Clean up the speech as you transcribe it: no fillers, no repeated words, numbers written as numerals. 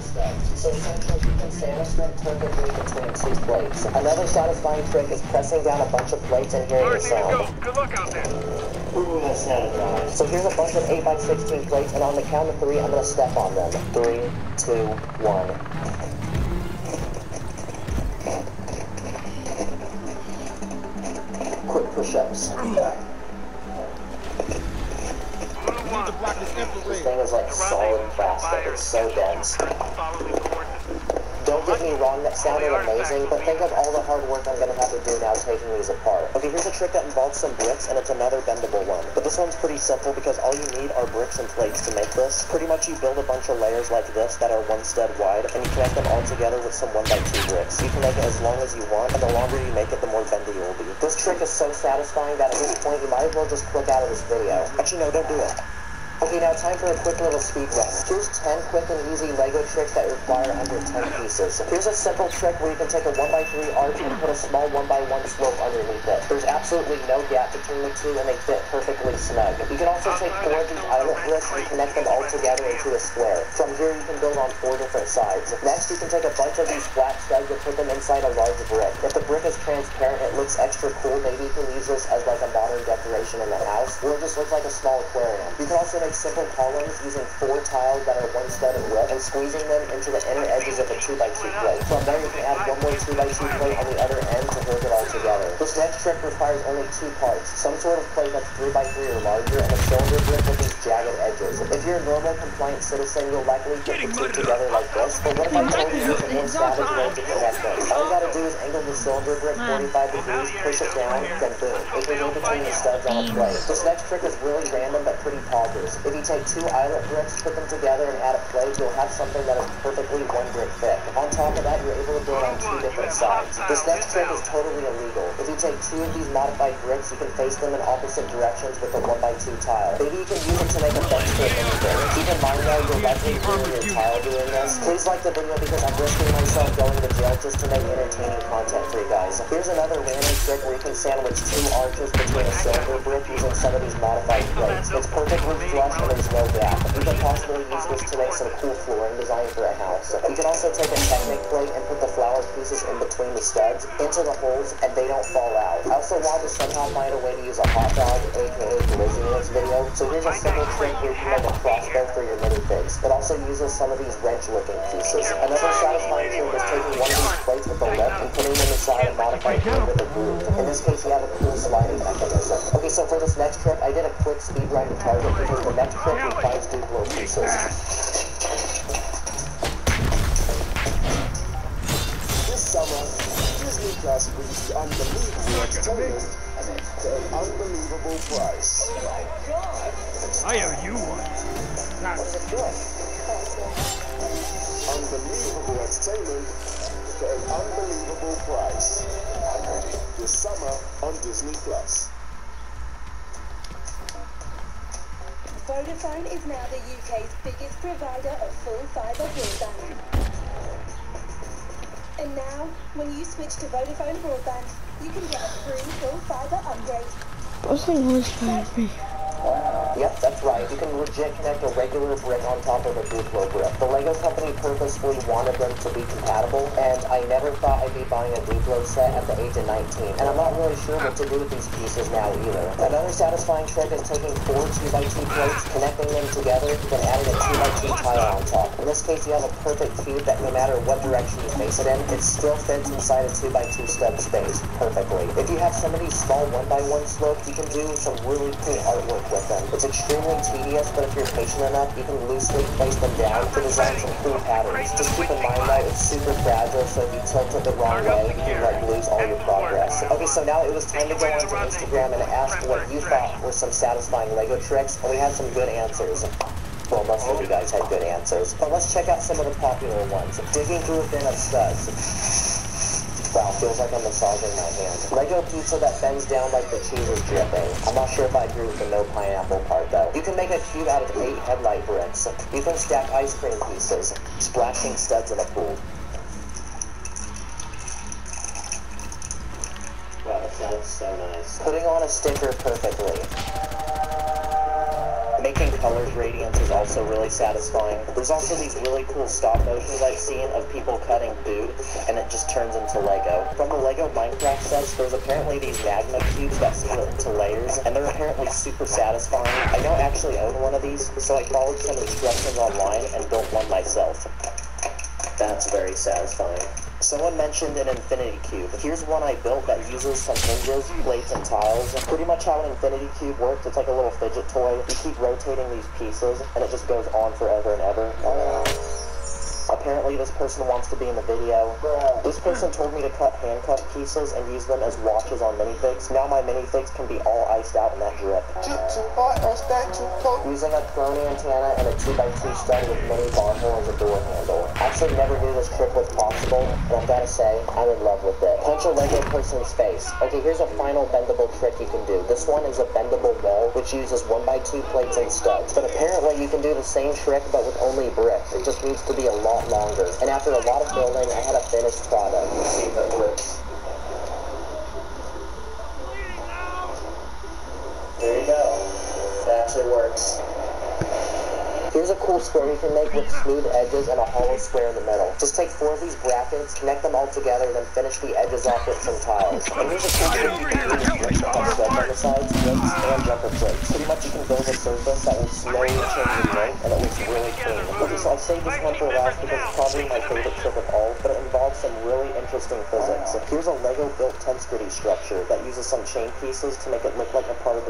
studs. So essentially you can sandwich them perfectly between two plates. Another satisfying trick is pressing down a bunch of plates and hearing the sound. Good luck out there. Ooh, that sounded nice. So here's a bunch of 8x16 plates, and on the count of 3, I'm gonna step on them. 3, 2, 1. Quick push-ups. This thing is like solid plastic. It's so dense. Don't get me wrong, that sounded amazing, but think of all the hard work I'm going to have to do now taking these apart. Okay, here's a trick that involves some bricks, and it's another bendable one. But this one's pretty simple because all you need are bricks and plates to make this. Pretty much you build a bunch of layers like this that are 1 stud wide, and you connect them all together with some 1x2 bricks. You can make it as long as you want, and the longer you make it, the more bendy it will be. This trick is so satisfying that at this point, you might as well just click out of this video. Actually, no, don't do it. Okay, now time for a quick little speed run. Here's 10 quick and easy Lego tricks that require under 10 pieces. Here's a simple trick where you can take a 1x3 arch and put a small 1x1 slope underneath it. There's absolutely no gap between the two and they fit perfectly snug. You can also take 4 of these eyelet bricks and connect them all together into a square. From here you can build on 4 different sides. Next you can take a bunch of these flat studs and put them inside a large brick. If the brick is transparent, it looks extra cool. Maybe you can use this as like a modern decoration in the house, or it just looks like a small aquarium. You can also make simple columns using 4 tiles that are 1 stud in width and squeezing them into the inner edges of a 2x2 plate. From there you can add 1 more 2x2 plate on the other end to hold it all together. This next trick requires only 2 parts, some sort of plate that's 3x3 or larger and a cylinder brick with these jagged edges. If you're a normal compliant citizen, you'll likely get the 2 together like this, but what if I told you there's a more savage way to connect them? All you gotta do is angle the cylinder brick 45 degrees, push it down, then boom. It can go between the studs on a plate. This next trick is really random but pretty poggers. If you take 2 eyelet bricks, put them together and add a plate, you'll have something that is perfectly 1 brick thick. On top of that, you're able to build on 2 different sides. This next trick is totally illegal. If you take 2 of these modified bricks, you can face them in opposite directions with a 1x2 tile. Maybe you can use it to make a bench for anything. Keep in mind though, you'll likely ruin your tile doing this. Please like the video because I'm risking myself going to jail just to make entertaining content for you guys. Here's another random trick where you can sandwich 2 arches between a cylinder brick using some of these modified plates. It's perfectly flush and there's no gap. You can possibly use this to make some cool flooring design for a house. You can also take a Technic plate and put the flower pieces in between the studs into the holes and they don't fall out. I also wanted to somehow find a way to use a hot dog, aka glizzy in this video. So here's a simple trick where you can make a crossbow for your minifigs. It also uses some of these wrench looking pieces. Another satisfying trick is taking one of these plates with the lip and putting them inside a modified ring with a groove. In this case you have a cool sliding mechanism. Okay, so for this next trick I did a quick speed run to target because the next trick requires Duplo pieces. This summer, Disney Plus brings the unbelievable entertainment at an unbelievable price. I owe you one. Unbelievable entertainment at an unbelievable price. This summer on Disney Plus. Vodafone is now the UK's biggest provider of full fibre broadband. And now, when you switch to Vodafone broadband, you can get a free full fibre upgrade. What's the noise trying to be? Yep, that's right. You can legit connect a regular brick on top of a Duplo brick. The Lego company purposefully wanted them to be compatible, and I never thought I'd be buying a Duplo set at the age of 19. And I'm not really sure what to do with these pieces now either. Another satisfying trick is taking 4 2x2 plates, connecting them together, then adding a 2x2 tile on top. In this case, you have a perfect cube that no matter what direction you face it in, it still fits inside a 2x2 stud space perfectly. If you have some of these small 1x1 slopes, you can do some really cool artwork with them. It's extremely tedious, but if you're patient enough, you can loosely place them down to design some cool patterns. Just keep in mind that it's super fragile, so if you tilt it the wrong way, you can like lose all your progress. Okay, so now it was time to go onto Instagram and ask what you thought were some satisfying Lego tricks, and we had some good answers. Well, most of you guys had good answers, but let's check out some of the popular ones. Digging through a bin of studs. Wow, feels like I'm massaging my hand. Lego pizza that bends down like the cheese is dripping. I'm not sure if I agree with the no pineapple part though. You can make a cube out of 8 headlight bricks. You can stack ice cream pieces, splashing studs in a pool. Wow, that sounds so nice. Putting on a sticker perfectly. Making color gradients is also really satisfying. There's also these really cool stop motions I've seen of people cutting food, and it just turns into Lego. From the Lego Minecraft sets, there's apparently these magma cubes that split into layers, and they're apparently super satisfying. I don't actually own one of these, so I followed some instructions online and built one myself. That's very satisfying. Someone mentioned an infinity cube. Here's one I built that uses some hinges, plates, and tiles. Pretty much how an infinity cube works, it's like a little fidget toy. You keep rotating these pieces, and it just goes on forever and ever. Apparently this person wants to be in the video. This person told me to cut handcuff pieces and use them as watches on minifigs. Now my minifigs can be all iced out in that drip. Using a throne antenna and a 2x2 stud with mini bar hole as a door handle. Actually never knew this trick was possible, and I've gotta say, I'm in love with it. Punch a Lego person's face. Okay, here's a final bendable trick you can do. This one is a bendable wall, which uses 1x2 plates and studs. But apparently you can do the same trick, but with only brick. It just needs to be a lot longer. And after a lot of building, I had a finished product. Let's see if it works. There you go. It actually works. Here's a cool square you can make with smooth edges and a hollow square in the middle. Just take 4 of these brackets, connect them all together, then finish the edges off with some tiles. And here's a cool trick you can do with bricks that have studs on the sides, bricks, and jumper plates. Pretty much you can build a surface that will slowly change in length, and it looks really clean. Okay, so I saved this one for last because it's probably my favorite trick of all, but it involves some really interesting physics. Here's a Lego built 10 structure that uses some chain pieces to make it look like a part of the